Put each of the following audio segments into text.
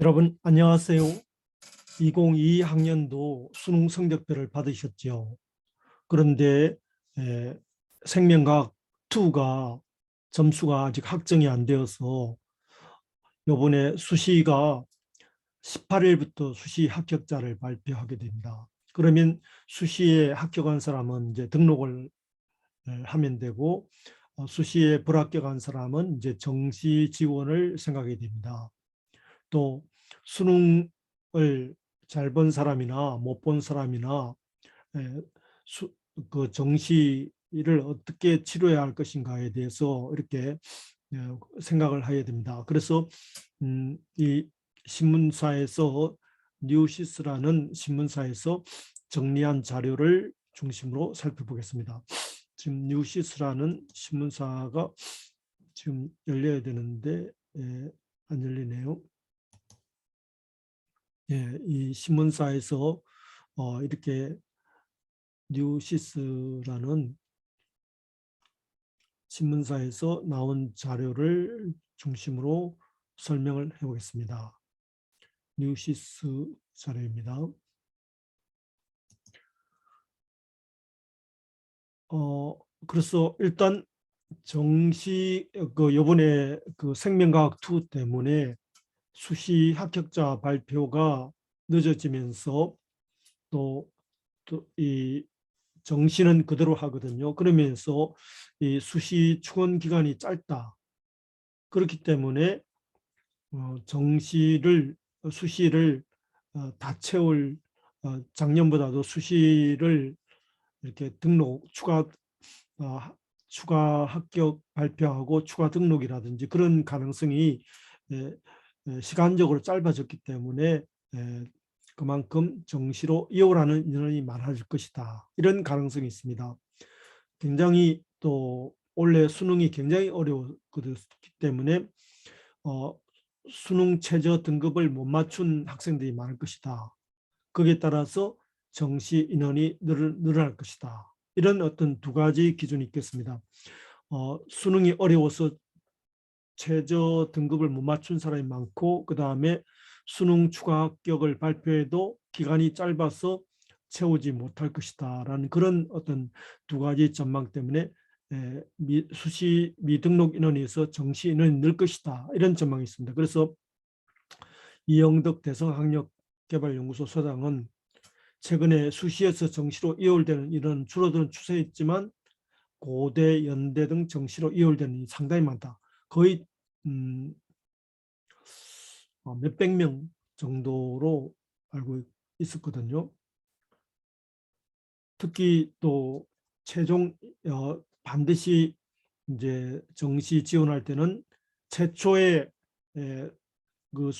여러분 안녕하세요. 2022학년도 수능 성적표를 받으셨죠. 그런데 에, 생명과학 2가 점수가 아직 확정이 안 되어서 이번에 수시가 18일부터 수시 합격자를 발표하게 됩니다. 그러면 수시에 합격한 사람은 이제 등록을 하면 되고, 수시에 불합격한 사람은 이제 정시 지원을 생각하게 됩니다. 또 수능을 잘 본 사람이나 못 본 사람이나 에, 그 정시를 어떻게 치료해야 할 것인가에 대해서 이렇게 생각을 하게 됩니다. 그래서 이 신문사에서 뉴시스라는 신문사에서 정리한 자료를 중심으로 살펴보겠습니다. 지금 뉴시스라는 신문사가 지금 열려야 되는데 안 열리네요. 예, 이 신문사에서 이렇게 뉴시스라는 신문사에서 나온 자료를 중심으로 설명을 해보겠습니다. 뉴시스 자료입니다. 그래서 일단 정시 요번에 그 생명과학 2 때문에 수시 합격자 발표가 늦어지면서 또 이 정시는 그대로 하거든요. 그러면서 이 수시 충원 기간이 짧다. 그렇기 때문에 수시를 다 채울, 작년보다도 수시를 이렇게 어, 추가 합격 발표하고 추가 등록이라든지 그런 가능성이 시간적으로 짧아졌기 때문에 그만큼 정시로 이어가는 인원이 많아질 것이다. 이런 가능성이 있습니다. 굉장히 또 올해 수능이 굉장히 어려웠기 때문에 수능 최저 등급을 못 맞춘 학생들이 많을 것이다. 거기에 따라서 정시 인원이 늘어날 것이다. 이런 어떤 두 가지 기준이 있겠습니다. 수능이 어려워서 최저 등급을 못 맞춘 사람이 많고, 그 다음에 수능 추가 합격을 발표해도 기간이 짧아서 채우지 못할 것이다 라는 그런 어떤 두 가지 전망 때문에 수시 미등록 인원에서 정시 인원이 늘 것이다, 이런 전망이 있습니다. 그래서 이영덕 대성학력개발연구소 소장은 최근에 수시에서 정시로 이월되는 이런 줄어드는 추세였지만 고대, 연대 등 정시로 이월되는 일이 상당히 많다. 거의 몇백 명 정도로 알고 있었거든요. 특히 또 최종 반드시 이제 정시 지원할 때는 최초의 그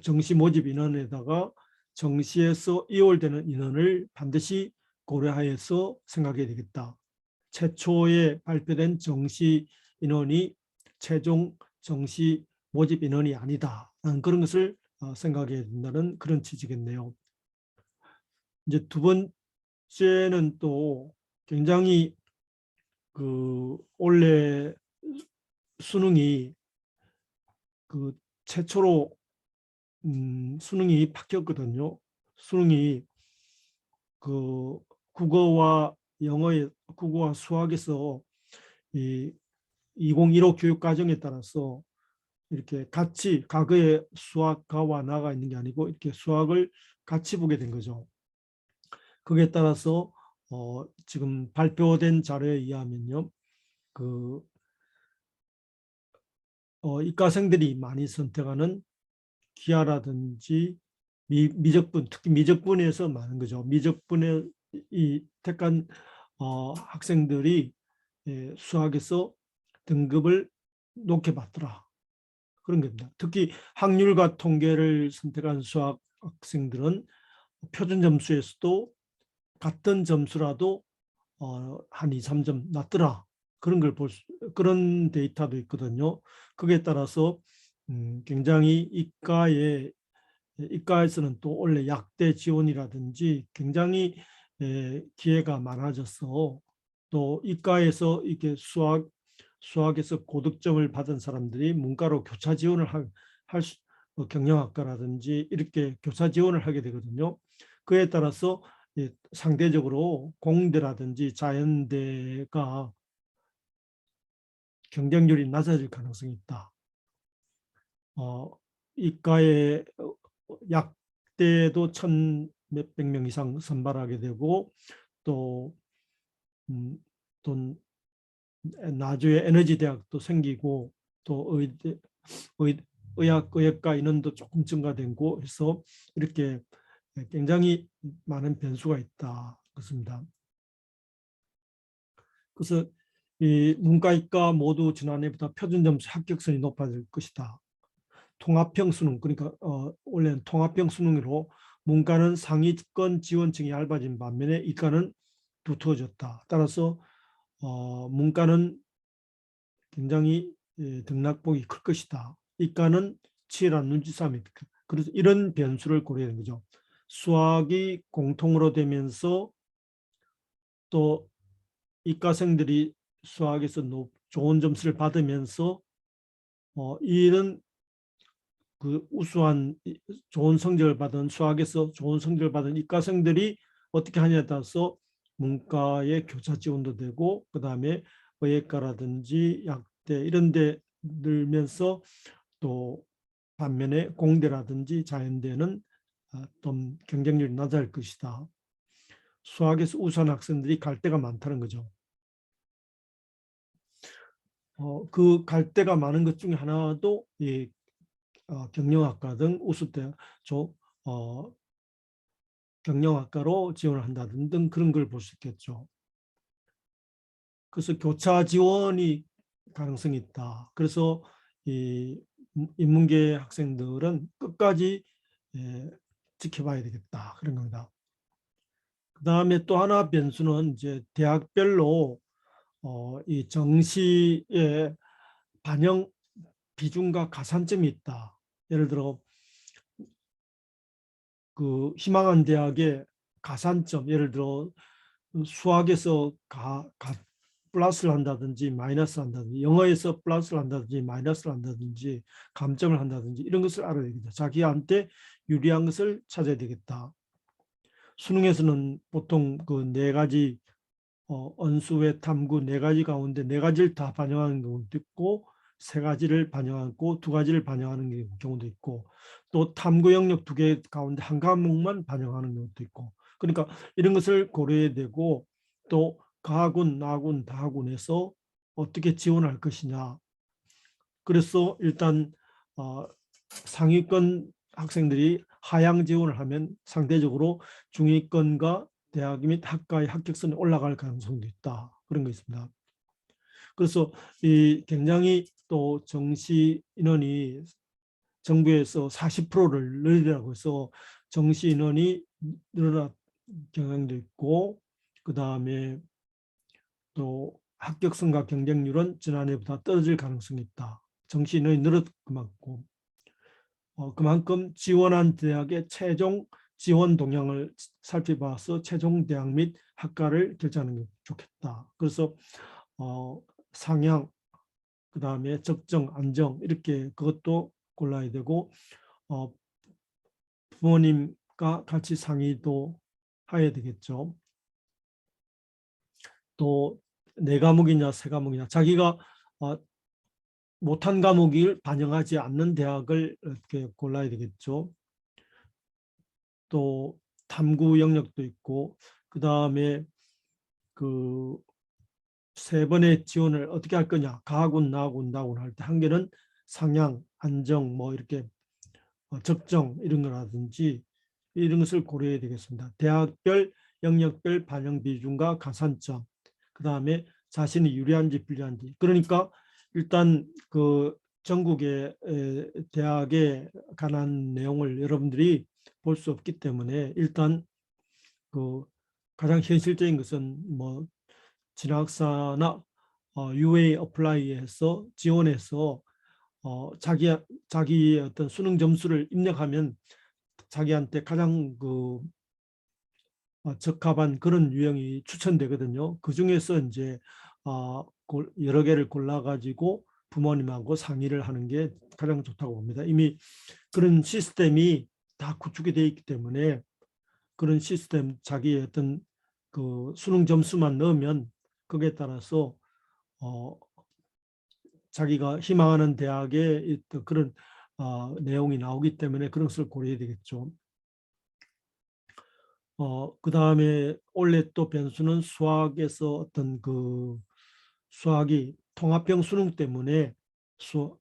정시 모집 인원에다가 정시에서 이월되는 인원을 반드시 고려하여서 생각해야 되겠다. 최초에 발표된 정시 인원이 최종 정시 모집 인원이 아니다. 그런 것을 생각해야 된다는 그런 취지겠네요. 이제 두 번째는 또 굉장히 그 올해 수능이 그 최초로 수능이 바뀌었거든요. 수능이 그 국어와 수학에서 이 2015 교육과정에 따라서 이렇게 같이 과거에 수학과와 나가 있는 게 아니고 이렇게 수학을 같이 보게 된 거죠. 거기에 따라서 지금 발표된 자료에 의하면요, 그 이과생들이 많이 선택하는 기하라든지 미적분, 특히 미적분에서 많은 거죠. 미적분에 택한 학생들이 수학에서 등급을 높게 받더라, 그런 겁니다. 특히 확률과 통계를 선택한 수학 학생들은 표준 점수에서도 같은 점수라도 한 2, 3점 낮더라, 그런 걸 그런 데이터도 있거든요. 거기에 따라서 굉장히 이과에서는 또 원래 약대 지원이라든지 굉장히 기회가 많아져서, 또 이과에서 이렇게 수학에서 고득점을 받은 사람들이 문과로 교차 지원을 경영학과라든지 이렇게 교사 지원을 하게 되거든요. 그에 따라서 상대적으로 공대라든지 자연대가 경쟁률이 낮아질 가능성이 있다. 이과에 약대도 천 몇백 명 이상 선발하게 되고 또, 또 나주에 에너지 대학도 생기고 또 의학과 인원도 조금 증가되고 해서 이렇게 굉장히 많은 변수가 있다. 그렇습니다. 그래서 이 문과이과 모두 지난해보다 표준 점수 합격선이 높아질 것이다. 통합형 수능, 그러니까 원래는 통합형 수능으로 문과는 상위권 지원층이 얇아진 반면에 이과는 두터워졌다. 따라서 문과는 굉장히 등락폭이 클 것이다. 이과는 치열한 눈치싸움이. 그래서 이런 변수를 고려하는 거죠. 수학이 공통으로 되면서 또 이과생들이 수학에서 좋은 점수를 받으면서 이런 그 우수한 좋은 성적을 받은 수학에서 좋은 성적을 받은 이과생들이 어떻게 하냐에 따라서 문과의 교차 지원도 되고 그 다음에 의예과라든지 약대 이런 데 늘면서 또 반면에 공대라든지 자연대는 좀 경쟁률이 낮아질 것이다. 수학에서 우수한 학생들이 갈 데가 많다는 거죠. 그 갈 데가 많은 것 중에 하나도 이 경영학과 등 우수대 경영학과로 지원을 한다든 등 그런 걸 볼 수 있겠죠. 그래서 교차 지원이 가능성이 있다. 그래서 이 인문계 학생들은 끝까지 지켜봐야 되겠다. 그런 겁니다. 그 다음에 또 하나 변수는 이제 대학별로 이 정시의 반영 비중과 가산점이 있다. 예를 들어 그 희망한 대학의 가산점, 예를 들어 수학에서 플러스를 한다든지 마이너스를 한다든지 영어에서 플러스를 한다든지 마이너스를 한다든지 감점을 한다든지 이런 것을 알아야 되겠다. 자기한테 유리한 것을 찾아야 되겠다. 수능에서는 보통 그 네 가지 언수회 탐구 네 가지 가운데 네 가지를 다 반영하는 경우도 있고 세 가지를 반영하고 두 가지를 반영하는 경우도 있고 또 탐구 영역 두 개 가운데 한 과목만 반영하는 경우도 있고 그러니까 이런 것을 고려해야 되고 또 가군, 나군, 다군에서 어떻게 지원할 것이냐. 그래서 일단 상위권 학생들이 하향 지원을 하면 상대적으로 중위권과 대학 및 학과의 합격선이 올라갈 가능성도 있다. 그런 거 있습니다. 그래서 이 굉장히 또 정시 인원이 정부에서 40%를 늘리라고 해서 정시 인원이 늘어난 경향도 있고 그 다음에 또 합격선과 경쟁률은 지난해보다 떨어질 가능성이 있다. 정시 인원이 늘었 그만큼 그만큼 지원한 대학의 최종 지원 동향을 살펴봐서 최종 대학 및 학과를 결정하는 게 좋겠다. 그래서 상향, 그 다음에 적정, 안정 이렇게 그것도 골라야 되고 부모님과 같이 상의도 해야 되겠죠. 또 네 과목이냐 세 과목이냐 자기가 못한 과목을 반영하지 않는 대학을 이렇게 골라야 되겠죠. 또 탐구 영역도 있고 그 다음에 그 세 번의 지원을 어떻게 할 거냐 가군, 나군, 나군 할 때 한 개는 상향, 안정 뭐 이렇게 적정 이런 거라든지 이런 것을 고려해야 되겠습니다. 대학별 영역별 반영 비중과 가산점 그 다음에 자신이 유리한지 불리한지 그러니까 일단 그 전국의 대학에 관한 내용을 여러분들이 볼 수 없기 때문에 일단 그 가장 현실적인 것은 뭐 진학사나 UA 어플라이에서 지원해서 자기의 어떤 수능 점수를 입력하면 자기한테 가장 그 적합한 그런 유형이 추천되거든요. 그 중에서 이제 여러 개를 골라 가지고 부모님하고 상의를 하는 게 가장 좋다고 봅니다. 이미 그런 시스템이 다 구축이 되어 있기 때문에 그런 시스템 자기의 어떤 그 수능 점수만 넣으면 거기에 따라서 자기가 희망하는 대학의 그런 내용이 나오기 때문에 그런 것을 고려해야 되겠죠. 그 다음에 올해 또 변수는 수학에서 어떤 그 수학이 통합형 수능 때문에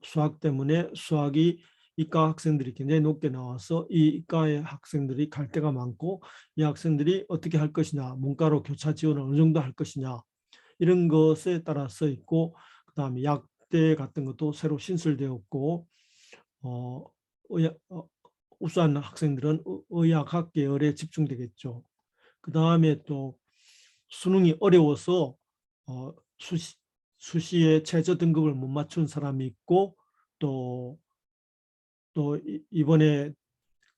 수학 때문에 수학이 이과 학생들이 굉장히 높게 나와서 이 이과의 학생들이 갈 데가 많고 이 학생들이 어떻게 할 것이냐, 문과로 교차 지원을 어느 정도 할 것이냐 이런 것에 따라서 있고 그다음에 약대 같은 것도 새로 신설되었고 의학, 우수한 학생들은 의학학 계열에 집중되겠죠. 그 다음에 또 수능이 어려워서 수시에 최저 등급을 못 맞춘 사람이 있고 또 이번에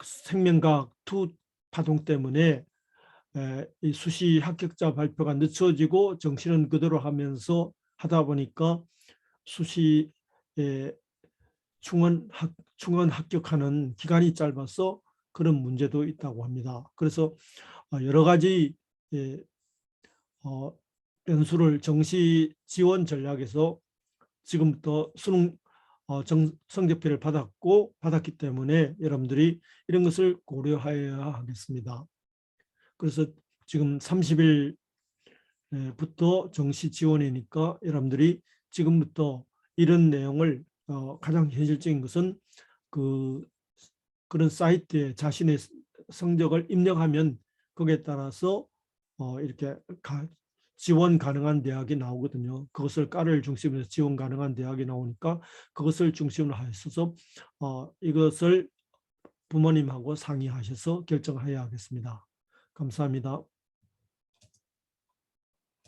생명과학 2 파동 때문에 이 수시 합격자 발표가 늦춰지고 정시는 그대로 하면서 하다 보니까 수시에 충원 합격하는 기간이 짧아서 그런 문제도 있다고 합니다. 그래서 여러 가지 변수를 정시 지원 전략에서 지금부터 수능 성적표를 받았기 때문에 여러분들이 이런 것을 고려해야 하겠습니다. 그래서 지금 30일부터 정시 지원이니까 여러분들이 지금부터 이런 내용을 가장 현실적인 것은 그런 사이트에 자신의 성적을 입력하면 거기에 따라서 이렇게 지원 가능한 대학이 나오거든요. 그것을 과를 중심으로 해서 지원 가능한 대학이 나오니까 그것을 중심으로 하셔서 이것을 부모님하고 상의하셔서 결정해야 하겠습니다. 감사합니다.